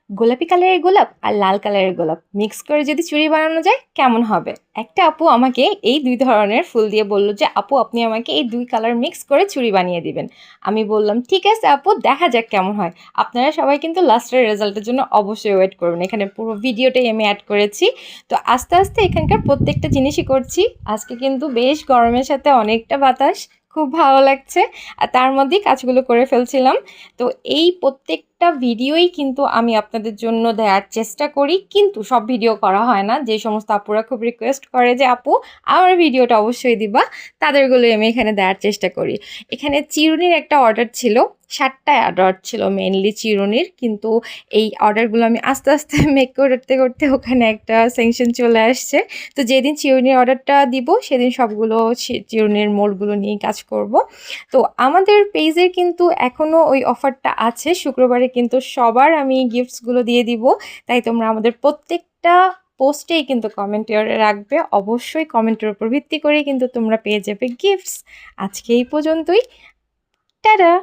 গোলাপি কালারের গোলাপ আর লাল কালারের গোলাপ মিক্স করে যদি চুড়ি বানানো যায় কেমন হবে? একটা আপু আমাকে এই ২ ধরনের ফুল দিয়ে বলল যে, "আপু আপনি আমাকে এই ২ কালার মিক্স করে চুড়ি বানিয়ে দিবেন।" আমি বললাম, "ঠিক আছে আপু, দেখা যাক কেমন হয়।" আপনারা সবাই কিন্তু লাস্টের রেজাল্টের জন্য অবশ্যই ওয়েট করবেন। এখানে পুরো ভিডিওটাই আমি অ্যাড করেছি। তো আস্তে, আস্তে এখানকার প্রত্যেকটা জিনিসই করছি। আজকে কিন্তু বেশ গরমের সাথে অনেকটা বাতাস। খুব ভালো লাগছে। আর তার মধ্যেই কাজগুলো করে ফেলছিলাম। তো এই প্রত্যেকটা ভিডিওই কিন্তু আমি আপনাদের জন্য দেওয়ার চেষ্টা করি, কিন্তু সব ভিডিও করা হয় না। যে সমস্ত আপুরা খুব রিকোয়েস্ট করে যে আপু আমার ভিডিওটা অবশ্যই দিবা, তাদেরগুলোই আমি এখানে দেওয়ার চেষ্টা করি। এখানে চিরুনির একটা অর্ডার ছিল, 7টা অর্ডার ছিল মেনলি চিরুনির, কিন্তু এই অর্ডারগুলো আমি আস্তে আস্তে মেক করতে করতে ওখানে একটা স্যাংশন চলে আসছে। তো যেদিন চিরুনির অর্ডারটা দিব সেদিন সবগুলো চিরুনির মোড়গুলো নিয়ে কাজ করব। তো আমাদের পেজের কিন্তু এখনও ওই অফারটা আছে, শুক্রবারে কিন্তু সবার আমি গিফটসগুলো দিয়ে দিব। তাই তোমরা আমাদের প্রত্যেকটা পোস্টেই কিন্তু কমেন্টে রাখবে, অবশ্যই কমেন্টের উপর ভিত্তি করেই কিন্তু তোমরা পেয়ে যাবে গিফটস। আজকে এই পর্যন্তই, টাটা।